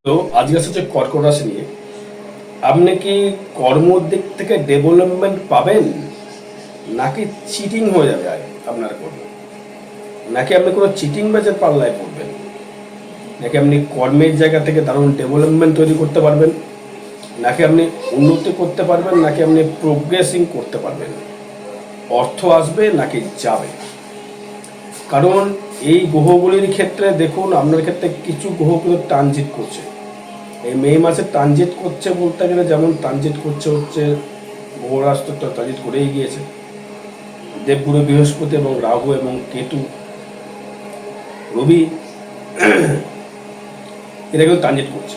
তো আজকে হচ্ছে কর্কট রাশি নিয়ে। আপনি কি কর্মর দিক থেকে ডেভেলপমেন্ট পাবেন, নাকি চিটিং হয়ে যাবে আপনার কর্ম, নাকি আপনি কোনো চিটিং বাজের পাল্লায় পড়বেন, নাকি আপনি কর্মের জায়গা থেকে দারুণ ডেভেলপমেন্ট তৈরি করতে পারবেন, নাকি আপনি উন্নতি করতে পারবেন, নাকি আপনি প্রোগ্রেসিং করতে পারবেন, অর্থ আসবে নাকি যাবে। কারণ এই গ্রহগুলির ক্ষেত্রে দেখুন, আপনার ক্ষেত্রে কিছু গ্রহ কিন্তু ট্রানজিট করছে এই মে মাসে। ট্রানজিট করছে বলতে গেলে যেমন ট্রানজিট করছে হচ্ছে গ্রহরাষ্ট্র তো ট্রানজিট করেই গিয়েছে। দেবগুরু বৃহস্পতি এবং রাহু এবং কেতু, রবি, এটা কিন্তু ট্রানজিট করছে।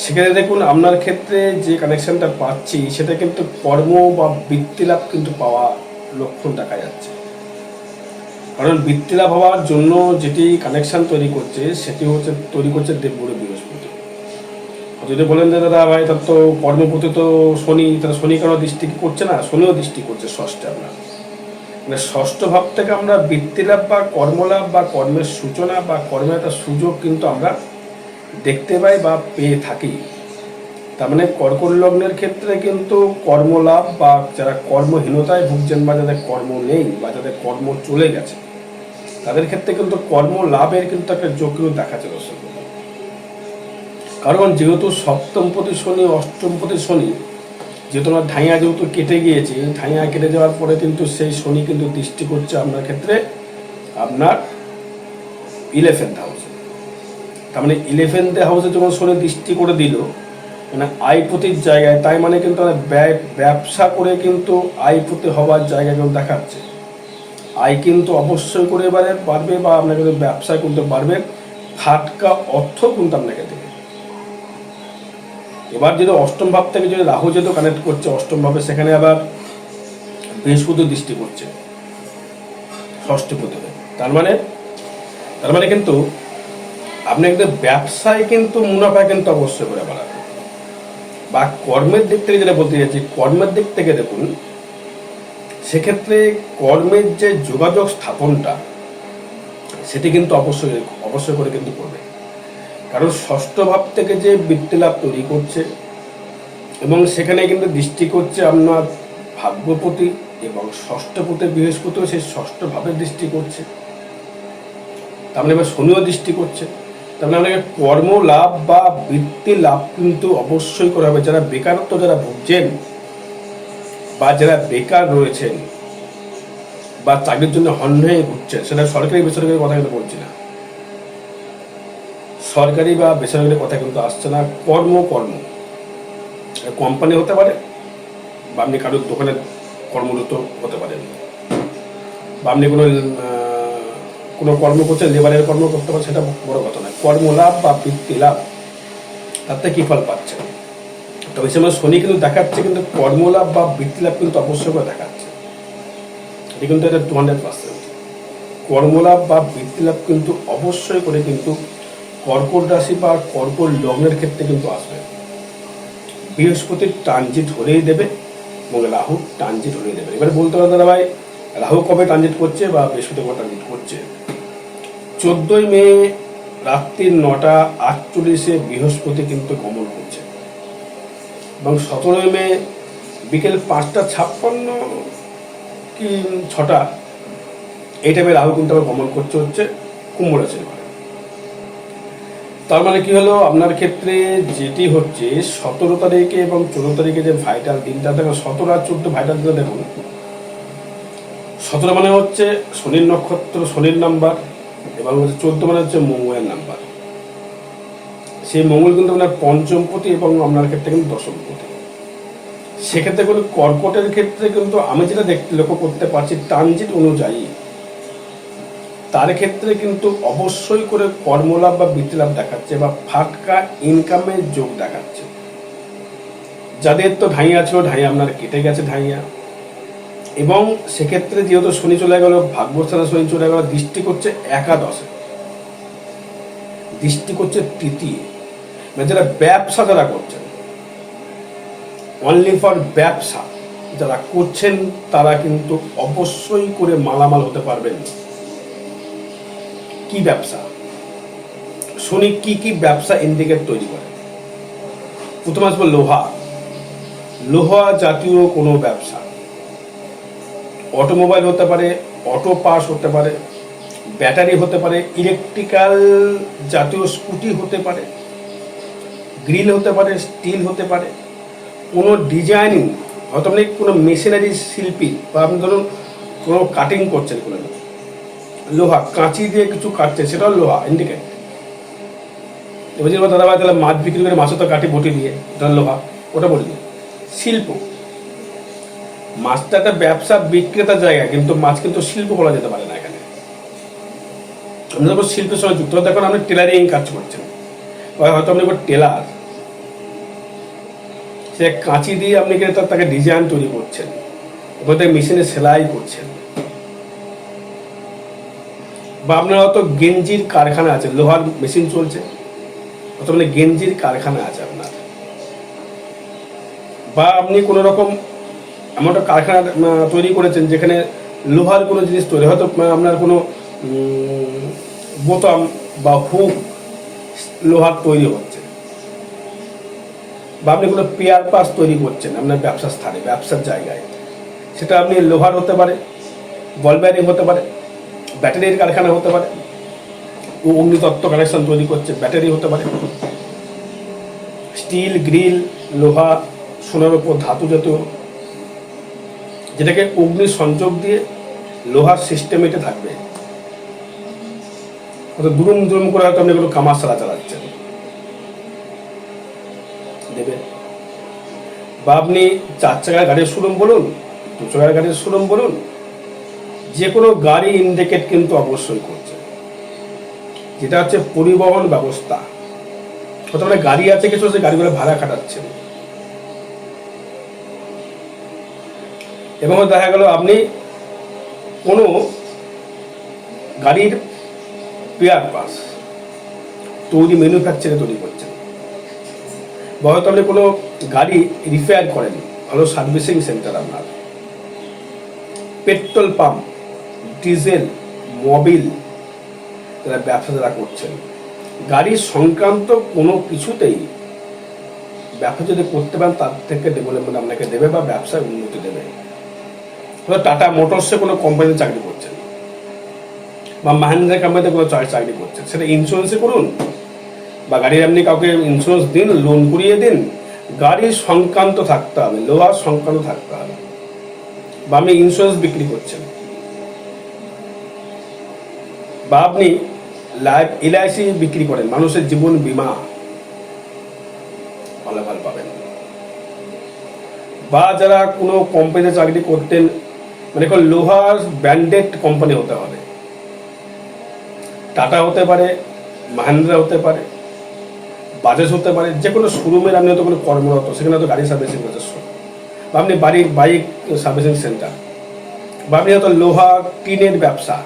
সেখানে দেখুন আপনার ক্ষেত্রে যে কানেকশনটা পাচ্ছি সেটা কিন্তু কর্ম বা বৃত্তিলাভ কিন্তু পাওয়া লক্ষণ দেখা যাচ্ছে। কারণ বৃত্তিলাভ হওয়ার জন্য যেটি কানেকশন তৈরি করছে সেটি হচ্ছে তৈরি করছে দেবগুরু বৃহস্পতি। যদি বলেন যে দাদা ভাই তার তো কর্মপতি তো শনি, তারা শনি কেন দৃষ্টি করছে না? শনিও দৃষ্টি করছে ষষ্ঠে। আপনার মানে ষষ্ঠ ভাব থেকে আমরা বৃত্তিলাভ বা কর্মলাভ বা কর্মের সূচনা বা কর্মের একটা সুযোগ কিন্তু আমরা দেখতে পাই বা পেয়ে থাকি। তার মানে কর্কট লগ্নের ক্ষেত্রে কিন্তু কর্মলাভ বা যারা কর্মহীনতায় ভুগছেন বা যাদের কর্ম নেই বা যাদের কর্ম চলে গেছে তাদের ক্ষেত্রে কিন্তু কর্ম লাভের কিন্তু একটা যোগ কিন্তু দেখা যাচ্ছে। কারণ যেহেতু সপ্তমপতি শনি, অষ্টমপতি শনি, যেহেতু আমার ঢাইয়া যেহেতু কেটে গিয়েছে, ঢাইয়া কেটে যাওয়ার পরে কিন্তু সেই শনি কিন্তু দৃষ্টি করছে আপনার ক্ষেত্রে আপনার 11th হাউসে। তার মানে 11th হাউসে যখন শনি দৃষ্টি করে দিল মানে আয়পতির জায়গায়, তাই মানে কিন্তু ব্যবসা করে কিন্তু আয়পতি হওয়ার জায়গা কিন্তু দেখাচ্ছে। আয় কিন্তু অবশ্যই করে এবারে বাড়বে বা আপনার কিন্তু ব্যবসায় কিন্তু বাড়বে, ফাটকা অর্থ কিন্তু আপনাকে দেবে। এবার যদি অষ্টম ভাব থেকে যদি রাহু যেহেতু কানেক্ট করছে অষ্টম ভাবে, সেখানে আবার বৃহস্পতি দৃষ্টি করছে ষষ্ঠপতি। তার মানে কিন্তু আপনি কিন্তু ব্যবসায় কিন্তু মুনাফা কিন্তু অবশ্যই করে বাড়াবে। বা কর্মের দিক থেকে যেটা বলতে চাইছি, কর্মের দিক থেকে দেখুন সেক্ষেত্রে কর্মের যে যোগাযোগ স্থাপনটা সেটি কিন্তু অবশ্যই করে কিন্তু করবে। কারণ ষষ্ঠ ভাব থেকে যে বৃত্তিলাভ তৈরি করছে এবং সেখানে কিন্তু দৃষ্টি করছে আপনার ভাগ্যপতি এবং ষষ্ঠপতি বৃহস্পতিও সেই ষষ্ঠ ভাবে দৃষ্টি করছে। তার মানে এবার শনিও দৃষ্টি করছে। তার মানে আপনাকে কর্ম লাভ বা বৃত্তি লাভ কিন্তু অবশ্যই করা হবে। যারা বেকারত্ব যারা ভুগছেন বা যারা বেকার রয়েছেন বা চাকরির জন্য হন্যে ঘুরছেন, সেটা সরকারি বেসরকারি কথা কিন্তু বলছি না, সরকারি বা বেসরকারি কথা কিন্তু আসছে না। কর্ম কোম্পানি হতে পারে বা আপনি কারোর দোকানে কর্মরত হতে পারেন বা আপনি কোনো কর্ম করছেন, লেবারের কর্ম করতে পারেন, সেটা বড় কথা নয়। কর্মলাভ বা বৃত্তি লাভ তাতে কী ফল পাচ্ছে। তবে সে শনি কিন্তু দেখাচ্ছে কিন্তু কর্মলাভ বা বৃত্তি লাভ কিন্তু অবশ্যই করে দেখাচ্ছে। এটি কিন্তু এটা 200%। কর্মলাভ বা বৃত্তি লাভ কিন্তু অবশ্যই করে কিন্তু কর্কট রাশি বা কর্কট লগ্নের ক্ষেত্রে কিন্তু আসবে। বৃহস্পতির ট্রানজিট হলেই দেবে এবং রাহু ট্রানজিট হলেই দেবে। এবারে বলতে পারেন দাদা ভাই রাহু কবে ট্রানজিট করছে বা বৃহস্পতি কবে ট্রানজিট করছে? 14ই মে রাত্রি 9:48 বৃহস্পতি কিন্তু গমন করছে এবং 17ই মে বিকেল 5:56 কি 6টা এই টাইমে রাহু কিন্তু আবার গমন করছে হচ্ছে কুম্ভ রাশির ঘরে। তার মানে কি হলো, আপনার ক্ষেত্রে যেটি হচ্ছে 17 তারিখে এবং 14 তারিখে যে ভাইটাল দিনটা দেখো, 17 আর 14 ভাইটাল দিনটা দেখুন। 17 মানে হচ্ছে শনির নক্ষত্র, শনির নাম্বার, এবং হচ্ছে 14 মানে হচ্ছে মঙ্গলের নাম্বার। সেই মঙ্গল কিন্তু আপনার পঞ্চমপতি এবং আপনার ক্ষেত্রে কিন্তু দশমপতি। সেক্ষেত্রে কিন্তু কর্কটের ক্ষেত্রে কিন্তু আমি যেটা লক্ষ্য করতে পারছি ট্রানজিট অনুযায়ী তার ক্ষেত্রে কিন্তু অবশ্যই করে কর্মলাভ বা বৃত্তিলাভ দেখাচ্ছে বা ফাটকা ইনকামের যোগ দেখাচ্ছে। যাদের তো ঢাইয়া ছিল, ঢাইয়া আপনার কেটে গেছে ঢাইয়া, এবং সেক্ষেত্রে যেহেতু শনি চলে গেল, ভাগ্যস্থানে শনি চলে গেল, দৃষ্টি করছে একাদশে, দৃষ্টি করছে তৃতীয়। মানে যারা ব্যবসা যারা করছেন, অনলি ফর ব্যবসা যারা করছেন তারা কিন্তু অবশ্যই করে মালামাল হতে পারবেন। কি ব্যবসা? শনি কি কি ব্যবসা ইন্ডিকেট তৈরি করে। প্রথমে আসবো লোহা। লোহা জাতীয় কোনো ব্যবসা, অটোমোবাইল হতে পারে, অটো পাস হতে পারে, ব্যাটারি হতে পারে, ইলেকট্রিক্যাল জাতীয় স্কুটি হতে পারে, গ্রিল হতে পারে, স্টিল হতে পারে, কোনো ডিজাইনিং, হয়তো আপনি কোনো মেশিনারি শিল্পী বা আপনি ধরুন কোনো কাটিং করছেন, কোনো লোহা কাঁচি দিয়ে কিছু কাটছে, সেটাও লোহা ইন্ডিকেট। এবার যে দাদা ভাই তাহলে মাছ বিক্রি করে মাছও তো কাটি বটি দিয়ে, ওটা লোহা, ওটা বলবি শিল্প। মাছটা একটা ব্যবসা বিক্রেতার জায়গা, কিন্তু মাছ কিন্তু শিল্প বলা যেতে পারে না এখানে। আপনি যখন শিল্পের সঙ্গে যুক্ত, দেখুন আপনি টেলারিং কাজ করছেন, হয়তো আপনি টেলার, সে কাঁচি দিয়ে আপনি তাকে ডিজাইন তৈরি করছেন, এবং তাকে মেশিনে সেলাই করছেন। বা আপনার হয়তো গেঞ্জির কারখানা আছে, লোহার মেশিন চলছে, হয়তো মানে গেঞ্জির কারখানা আছে আপনার। বা আপনি কোনো রকম এমন একটা কারখানা তৈরি করেছেন যেখানে লোহার কোনো জিনিস তৈরি, হয়তো আপনার কোনো বোতাম বা হুক লোহার তৈরি হচ্ছে। বা আপনি কোনো পেয়ার পাস তৈরি করছেন আপনার ব্যবসার স্থানে, ব্যবসার জায়গায়, সেটা আপনি লোহার হতে পারে, বল বেয়ারিং হতে পারে, ব্যাটারির কারখানা হতে পারে, অগ্নিতত্ত্ব কানেকশন তৈরি করছে, ব্যাটারি হতে পারে, স্টিল, গ্রিল, লোহা, সোনার উপর ধাতু জাতীয়, যেটাকে অগ্নি সংযোগ দিয়ে লোহার সিস্টেম এটা থাকবে। হয়তো দুরুম দুরুম করে হয়তো আপনি কোনো কামাশালা চালাচ্ছেন, দেবে। বা আপনি 4 চাকার গাড়ির শোরুম বলুন, 2 চাকার গাড়ির শোরুম বলুন, যে কোনো গাড়ি ইন্ডিকেট কিন্তু অবশ্যই করছে, যেটা হচ্ছে পরিবহন ব্যবস্থা। হয়তো মানে গাড়ি আছে কিছু, সে গাড়িগুলো ভাড়া খাটাচ্ছেন, এবং দেখা গেল আপনি কোনো গাড়ির পেয়ার পাস তৈরি, ম্যানুফ্যাকচারে তৈরি করছেন। বা হয়তো আপনি কোনো গাড়ি রিপেয়ার করেন, ভালো সার্ভিসিং সেন্টার আপনার, পেট্রোল পাম্প, ডিজেল, মোবিল, যারা ব্যবসা যারা করছেন, গাড়ি সংক্রান্ত কোনো কিছুতেই ব্যবসা যদি করতে পারেন, তার থেকে ডেভেলপমেন্ট আপনাকে দেবে বা ব্যবসায় উন্নতি দেবে। টাটা মোটরসে কোনো কোম্পানিতে চাকরি করছেন, বা মাহিন্দ্রা কোম্পানিতে কোনো চাকরি করছেন, সেটা ইন্স্যুরেন্সে করুন, বা গাড়ির আপনি কাউকে ইন্স্যুরেন্স দিন, লোন করিয়ে দিন, গাড়ির সংক্রান্ত থাকতে হবে, লোহার সংক্রান্ত থাকতে হবে। বা আপনি ইন্স্যুরেন্স বিক্রি করছেন, বা আপনি LIC বিক্রি করেন, মানুষের জীবন বীমা ফলাফল পাবেন। বা যারা কোনো কোম্পানিতে চাকরি করতেন, মানে কোনো লোহার ব্র্যান্ডেড কোম্পানি হতে হবে, টাটা হতে পারে, মাহিন্দ্রা হতে পারে, বাজাজ হতে পারে, যে কোনো শোরুমের আপনি হয়তো কোনো কর্মরত, সেখানে হয়তো গাড়ি সার্ভিসিং করছে, বা আপনি বাইক সার্ভিসিং সেন্টার, বা আপনি হয়তো লোহা টিনের ব্যবসা,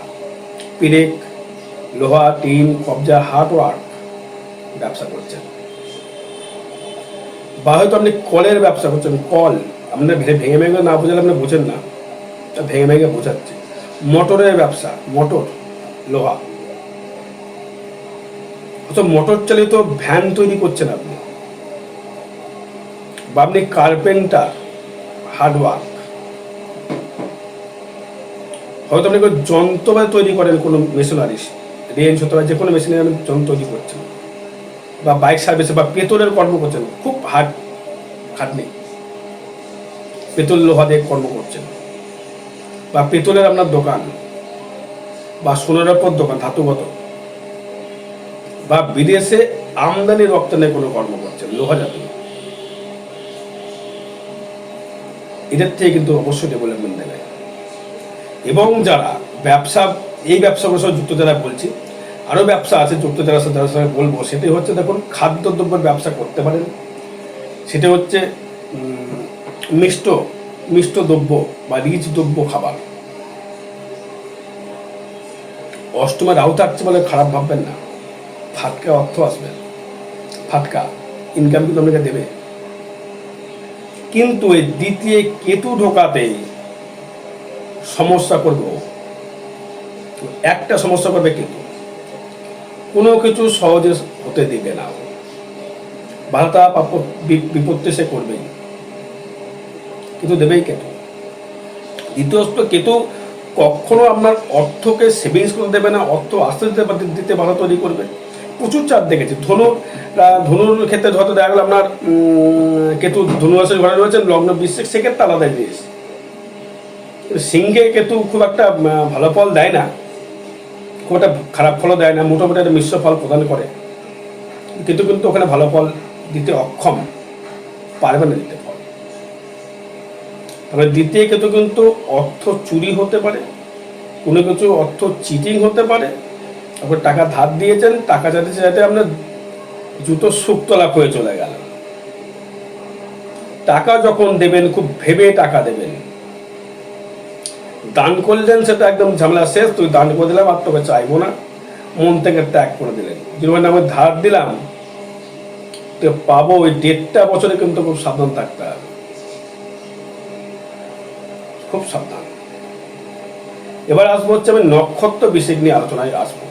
পিরেক, লোহা, টিন, কবজা, হার্ডওয়ার্ক ব্যবসা করছেন। বা হয়তো আপনি কলের ব্যবসা করছেন, কল, আপনার ভেঙে ভেঙে না বোঝালে আপনি বোঝেন না, ভেঙে ভেঙে বোঝাচ্ছে। মোটরের ব্যবসা, মোটর, লোহা, অথবা মোটর চালিত ভ্যান তৈরি করছেন আপনি। বা আপনি কার্পেন্টার, হার্ডওয়ার্ক, হয়তো আপনি কোনো যন্ত্রপাতি তৈরি করেন, কোনো মেশিনারি, রেঞ্জ হতে পারে, যে কোনো মেশিনারি আপনি যন্ত্র তৈরি করছেন। বা বাইক সার্ভিসে বা পেতলের কর্ম করছেন, খুব হার্ড খাটনি, পেতল লোহা দিয়ে কর্ম করছেন। বা পেতলের আপনার দোকান, বা সোনার উপর দোকান ধাতুগত, বা বিদেশে আমদানি রপ্তানি কোনো কর্ম করছেন, লোহা জাতীয়, এদের থেকে কিন্তু অবশ্যই ডেভেলপমেন্ট দেবে। এবং যারা ব্যবসা, এই ব্যবসাগুলোর সাথে যুক্ত যারা বলছি, আরও ব্যবসা আছে যুক্ত যারা যাদের সঙ্গে বলবো, সেটাই হচ্ছে দেখুন খাদ্যদ্রব্যের ব্যবসা করতে পারেন। সেটা হচ্ছে মিষ্ট দ্রব্য বা রিচ দ্রব্য খাবার। অষ্টমে রাহু থাকছে বলে খারাপ ভাববেন না, ফাটকা অর্থ আসবে, ফাটকা ইনকাম কিন্তু আপনাকে দেবে। কিন্তু এই দ্বিতীয় কেতু ঢোকাতে সমস্যা করবে, একটা সমস্যা করবে কেতু, কোনো কিছু সহজে হতে দিবে না। বাধা পাপ বিপত্তি সে করবেই, কিন্তু দেবেই কেতু। দ্বিতীয়ত কেতু কখনো আপনার অর্থকে সেভিংস করে দেবে না, অর্থ আস্তে দিতে বাধা তৈরি করবে। প্রচুর চাপ দেখেছি ধনুর ক্ষেত্রে হয়তো দেখা গেল আপনার কেতু ধনুরাশির ঘরে রয়েছেন, লগ্ন বৃশ্চিক, সেক্ষেত্রে আলাদা জিনিস। সিংহে কেতু খুব একটা ভালো ফল দেয় না, খুব একটা খারাপ ফলও দেয় না, মোটামুটি একটা মিশ্র ফল প্রদান করে। কিন্তু ওখানে ভালো ফল দিতে অক্ষম, পারবে না দিতে ফল। তবে দ্বিতীয় কেতু কিন্তু অর্থ চুরি হতে পারে, কোনো কিছু অর্থ চিটিং হতে পারে। তারপর টাকা ধার দিয়েছেন, টাকা যাতে আপনার জুতো শুকতলা হয়ে চলে গেল। টাকা যখন দেবেন খুব ভেবে টাকা দেবেন। দান করলেন সেটা একদম ঝামেলা শেষ, তুই দান করে দিলাম আর তোকে চাইবো না, মন থেকে ত্যাগ করে দিলেন। যেমন আমি ধার দিলাম তো পাবো, ওই 1.5 বছরে কিন্তু খুব সাবধান থাকতে হবে, খুব সাবধান। এবার আসবো হচ্ছে আমি নক্ষত্র বিশেষ নিয়ে আলোচনায় আসবো।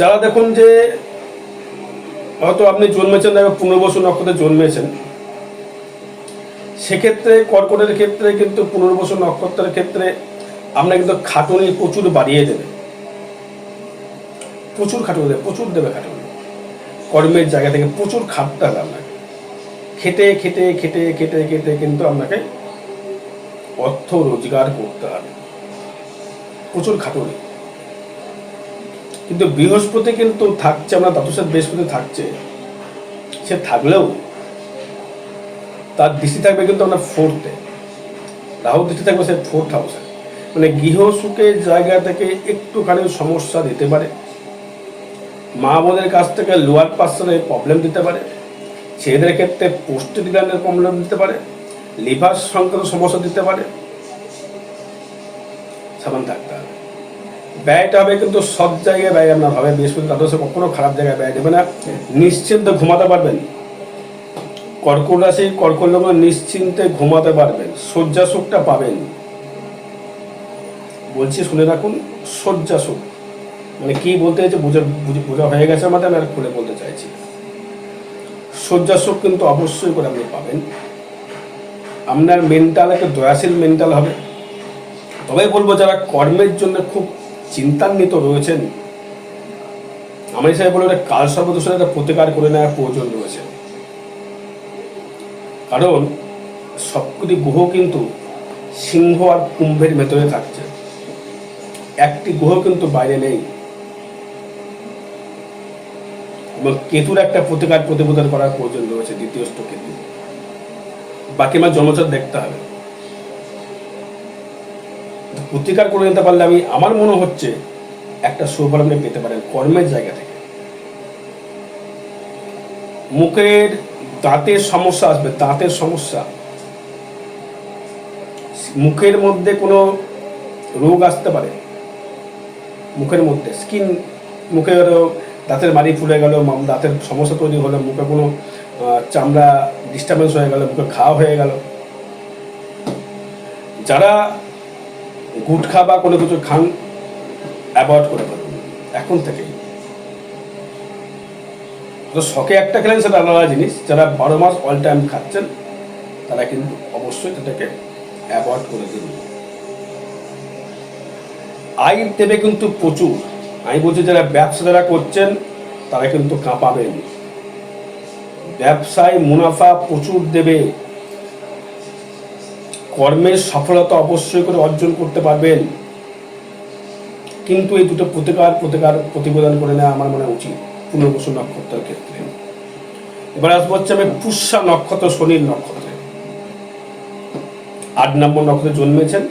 যারা দেখুন যে হয়তো আপনি জন্মেছেন, পুনর্বসু নক্ষত্রে জন্মেছেন, সেক্ষেত্রে কর্কটের ক্ষেত্রে কিন্তু পুনর্বসু নক্ষত্রের ক্ষেত্রে আপনার কিন্তু খাটুনি প্রচুর বাড়িয়ে দেবে, প্রচুর খাটুনি দেবে, প্রচুর দেবে খাটুনি। কর্মের জায়গা থেকে প্রচুর খাটতে হবে আপনাকে, খেটে খেটে খেটে খেটে খেটে কিন্তু আপনাকে অর্থ রোজগার করতে হবে, প্রচুর খাটুনি। কিন্তু বৃহস্পতি কিন্তু থাকছে, আমরা দ্বাদশের বৃহস্পতি থাকছে, সে থাকলেও তার দৃষ্টি থাকবে কিন্তু আমরা 4th-এ, রাহু দৃষ্টি থাকবে সে 4th হাউসে। মানে গৃহ সুখের জায়গা থেকে একটুখানি সমস্যা দিতে পারে, মা বোনের কাছ থেকে লোয়ার পার্সনের প্রবলেম দিতে পারে, ছেলেদের ক্ষেত্রে পোস্টেড গ্ল্যান্ডের প্রবলেম দিতে পারে, লিভার সংক্রান্ত সমস্যা দিতে পারে, সাবধান থাকতে হবে। ব্যয়টা হবে কিন্তু সব জায়গায় ব্যয় আপনার হবে, বৃহস্পতি দ্বাদশে কখনো খারাপ জায়গায় ব্যয় দেবে না, নিশ্চিন্তে ঘুমাতে পারবেন। কর্কট রাশি কর্কট লগ্ন নিশ্চিন্তে ঘুমাতে পারবেন, শয্যা সুখটা পাবেন। বলছি শুনে রাখুন, শয্যা সুখ মানে কি বলতে চাইছে বোঝা হয়ে গেছে আমাদের, আমি আর খুলে বলতে চাইছি। শয্যা সুখ কিন্তু অবশ্যই করে আপনি পাবেন। আপনার মেন্টাল একটা দয়াশীল মেন্টাল হবে। তবে বলবো যারা কর্মের জন্য খুব চিন্তান্বিত রয়েছেন, আমার হিসাবে বলবো কাল সর্বদোষের একটা প্রতিকার করে নেওয়ার প্রয়োজন রয়েছে। কারণ সবকটি গ্রহ কিন্তু সিংহ আর কুম্ভের ভেতরে থাকছে, একটি গ্রহ কিন্তু বাইরে নেই। এবং কেতুর একটা প্রতিবোধন করার প্রয়োজন রয়েছে, দ্বিতীয় কেতু। বাকি আমার জন্মছক দেখতে হবে, প্রতিকার করে নিতে পারলে আমার মনে হচ্ছে একটা সুফল আপনি পেতে পারেন কর্মের জায়গা থেকে। মুখের দাঁতের সমস্যা আসবে, দাঁতের সমস্যা, মুখের মধ্যে কোনো রোগ আসতে পারে, মুখের মধ্যে স্কিন, মুখে দাঁতের মাড়ি ফুলে গেল, দাঁতের সমস্যা তৈরি হলো, মুখে কোনো চামড়া ডিস্টার্বেন্স হয়ে গেল, মুখে ঘাও হয়ে গেল। যারা গুটখা বা কোনো কিছু খান অ্যাভয়েড করে ফেলুন এখন থেকেই। তো শখে একটা খেলেন সেটা আলাদা জিনিস, যারা 12 মাস অল টাইম খাচ্ছেন তারা কিন্তু অবশ্যই সেটাকে অ্যাভয়েড করে দিন। আয় দেবে কিন্তু প্রচুর। আমি বলছি যারা ব্যবসা যারা করছেন তারা কিন্তু কাঁপাবেন, ব্যবসায় মুনাফা প্রচুর দেবে, কর্মের সফলতা অবশ্যই করে অর্জন করতে পারবেন। কিন্তু এই দুটো প্রতিবেদন করে নেওয়া আমার মনে উচিত পুনর্বসু নক্ষত্রের ক্ষেত্রে। এবার আসবো হচ্ছে আমি পুষ্যা নক্ষত্র, শনির নক্ষত্রে 8 নম্বর নক্ষত্রে জন্মেছেন।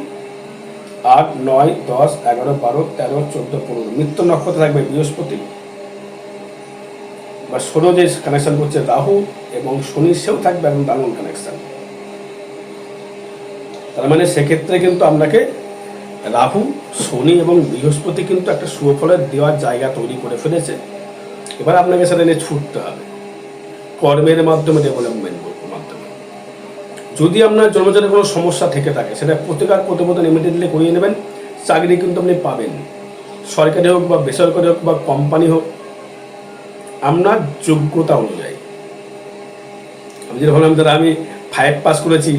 8, 9, 10, 11, 12, 13, 14, 15 মৃত্যু নক্ষত্রে থাকবে বৃহস্পতি বা ষোলো যে কানেকশন করছে রাহু এবং শনি, সেও থাকবে একদম দারুণ কানেকশন। তার মানে সেক্ষেত্রে কিন্তু আপনাকে রাহু, শনি এবং বৃহস্পতি কিন্তু একটা সুফলের দেওয়ার জায়গা তৈরি করে ফেলেছে। এবার আপনাকে সেটা নিয়ে ছুটতে হবে কর্মের মাধ্যমে, ডেভেলপমেন্ট মাধ্যমে। যদি আপনার জন্মজাতের কোনো সমস্যা থেকে থাকে সেটা প্রতিবেদন ইমিডিয়েটলি করিয়ে নেবেন। চাকরি কিন্তু আপনি পাবেন, সরকারি হোক বা বেসরকারি হোক বা কোম্পানি হোক, আপনার যোগ্যতা অনুযায়ী। আমি যেটা বললাম দাদা আমি 5 পাস করেছি,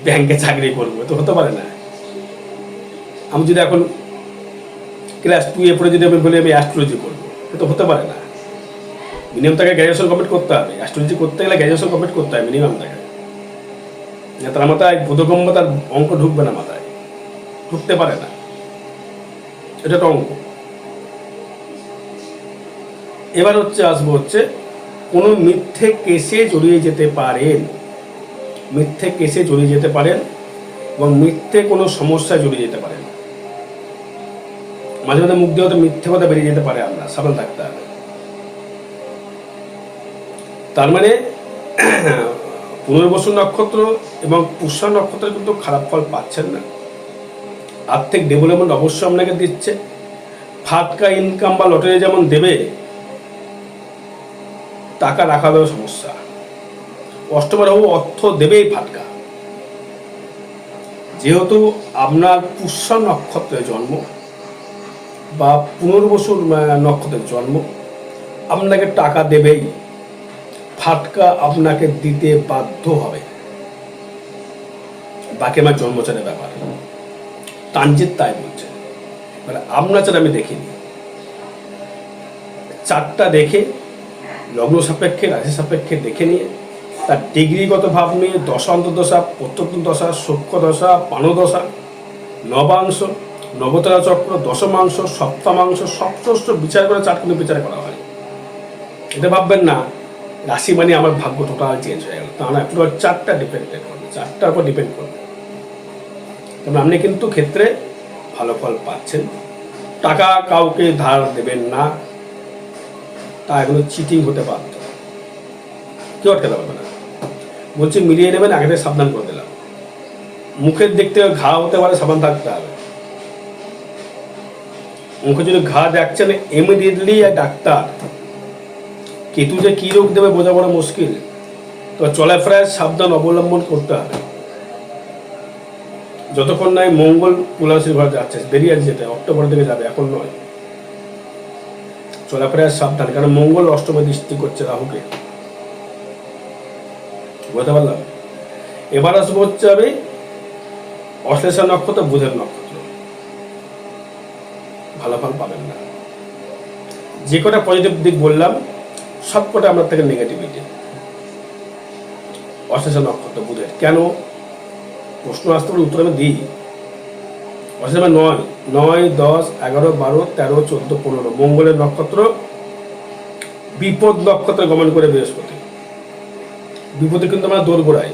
ব্যাংকে চাকরি করবো, তো হতে পারে না। আমি যদি এখন ক্লাস 2 পড়ে যদি আমি বলি আমি অ্যাস্ট্রোলজি করবো, তো হতে পারে না। মিনিমাম তাকে গ্র্যাজুয়েশন কমপ্লিট করতে হবে। অ্যাস্ট্রোলজি করতে গেলে গ্র্যাজুয়েশন কমপ্লিট করতে হবে মিনিমাম তাকে। তার মাথায় বোধগম্য, তার অঙ্ক ঢুকবে না, মাথায় ঢুকতে পারে না, এটা একটা অঙ্ক। এবার আসবো কোনো মিথ্যে কেসে জড়িয়ে যেতে পারেন, মিথ্যে কেসে জড়িয়ে যেতে পারেন এবং মিথ্যে কোনো সমস্যায় জড়িয়ে যেতে পারেন। মাঝে মাঝে মুখ দিয়ে হয়তো মিথ্যে কথা বেরিয়ে যেতে পারে, আপনার সাবধান থাকতে হবে। তার মানে পুনর্বসু নক্ষত্র এবং পুষ্যা নক্ষত্র কিন্তু খারাপ ফল পাচ্ছেন না। আর্থিক ডেভেলপমেন্ট অবশ্যই আপনাকে দিচ্ছে। ফাটকা ইনকাম বা লটারি যেমন দেবে, টাকা রাখা দেওয়ার সমস্যা। অষ্টম রাহু অর্থ দেবেই ফাটকা। যেহেতু আপনার পুষ্যা নক্ষত্রের জন্ম বা পুনর্বসু নক্ষত্রের জন্ম, আপনাকে টাকা দেবেই, ফাটকা আপনাকে দিতে বাধ্য হবে। বাকি আমার জন্মচারের ব্যাপার, ট্রানজিট তাই বলছে। মানে আপনার চার আমি দেখিনি, চারটা দেখে লগ্ন সাপেক্ষে রাশি সাপেক্ষে দেখে নিয়ে তার ডিগ্রিগত ভাব নিয়ে দশা অন্তর্দশা, প্রত্যন্ত দশা, সূক্ষ্ম দশা, পানদশা, নবাংশ, নবতারা চক্র, দশমাংশ, সপ্তমাংশ, সপ্তষ্ট বিচার করে চার কোনো বিচার করা হয়। এটা ভাববেন না রাশি মানে আমার ভাগ্য টোটাল চেঞ্জ হয়ে গেল, তা না। পুরো চারটা ডিপেন্ড করবে, চারটার উপর ডিপেন্ড করবে। তবে আপনি কিন্তু ক্ষেত্রে ভালো ফল পাচ্ছেন। টাকা কাউকে ধার দেবেন না, তা এগুলো চিটিং হতে বাধ্য, কেউ আটকাতে পারবে না। বলছি মিলিয়ে নেবেন, আগে থেকে সাবধান করে দিলাম। মুখের দিক থেকে ঘা হতে পারে, সাবধান থাকতে হবে। মুখে যদি ঘা দেখছেন ইমিডিয়েটলি ডাক্তার। কেতু যে কি রোগ দেবে বোঝা বড় মুশকিল, তো চলাফেরায় সাবধান অবলম্বন করতে হবে। যতক্ষণ নয় মঙ্গল তুলারাশির ঘরে যাচ্ছে, বেরিয়ে আছে, যেটা অক্টোবর থেকে যাবে, এখন নয়। চলাফেরায় সাবধান, কারণ মঙ্গল অষ্টমে দৃষ্টি করছে রাহুকে, বুঝতে পারলাম। এবার আসবো আমি অশ্লেষা নক্ষত্র, বুধের নক্ষত্র। ভালো ফল পাবেন না। যে কটা পজিটিভ দিক বললাম সব কটা আপনার থেকে নেগেটিভিটি। অশ্লেষা নক্ষত্র বুধের কেন প্রশ্ন আসতে পারে, উত্তর আমি দিই। অশ্লেষা 9, 9, 10, 11, 12, 13, 14, 15 মঙ্গলের নক্ষত্র। বিপদ নক্ষত্রে গমন করে বৃহস্পতি। বিপদে কিন্তু আমরা দৌড় গোড়াই।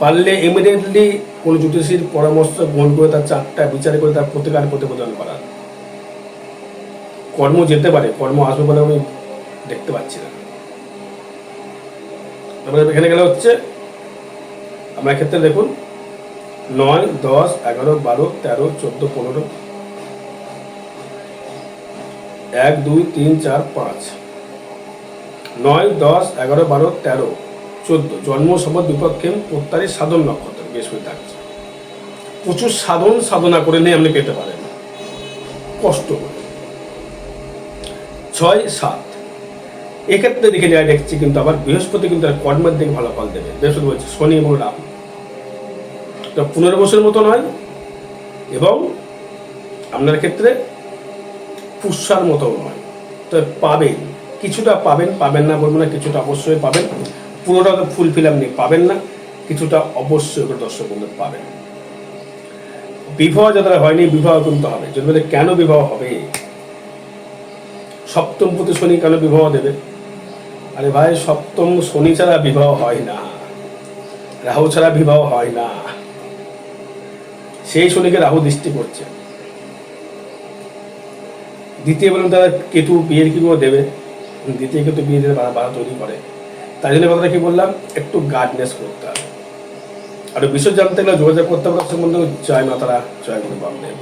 পারলে ইমিডিয়েটলি কোনো জ্যোতিষীর পরামর্শ গ্রহণ করে তার চারটা বিচার করে তার প্রতিকার প্রতিবেদন করার। কর্ম যেতে পারে, কর্ম আসবে বলে আমি দেখতে পাচ্ছি না। তারপরে এখানে গেলে আমার ক্ষেত্রে দেখুন 9, 10, 11, 12, 13, 14, 15 1, 2, 3, 4, 5 9, 10, 11, 12, 13, 14 জন্ম সম্পদ বিপক্ষে প্রত্যারী সাধন নক্ষত্র বৃহস্পতি থাকছে। প্রচুর সাধনা করে নিয়ে আপনি পেতে পারেন, কষ্ট করে। 6, 7 এক্ষেত্রে দেখে যায় দেখছি কিন্তু আবার বৃহস্পতি কিন্তু কর্মের দিকে ভালো ফল দেবে। বৃহস্পতি বলছে শনি এবং রাহু, পুনর্বসুর মতো নয় এবং আপনার ক্ষেত্রে পুষ্যার মতো নয়। তো পাবেন, কিছুটা পাবেন, পাবেন না বলবো না, কিছুটা অবশ্যই পাবেন। পুরোটা তো ফুলফিল আপনি পাবেন না, কিছুটা অবশ্যই করে দর্শক বন্ধু পাবেন। বিবাহ যাদের হয়নি বিবাহ কিন্তু হবে। যদি বলে কেন বিবাহ হবে, সপ্তম প্রতি শনি কেন বিবাহ দেবে? আরে ভাই, সপ্তম শনি ছাড়া বিবাহ হয় না, রাহু ছাড়া বিবাহ হয় না। সেই শনিকে রাহু দৃষ্টি করছে। দ্বিতীয় বলুন তারা কেতু বিয়ের কি করে দেবে, দ্বিতীয় কেতু বিয়ে দিতে বাধা তৈরি করে। তাই জন্য কথাটা কি বললাম, একটু গার্ডনেস করতে হবে। আর বিশেষ জানতে গেলে যোগাযোগ করতে হবে সম্বন্ধে। জয় মাতারা, জয় গুরু বামদেব।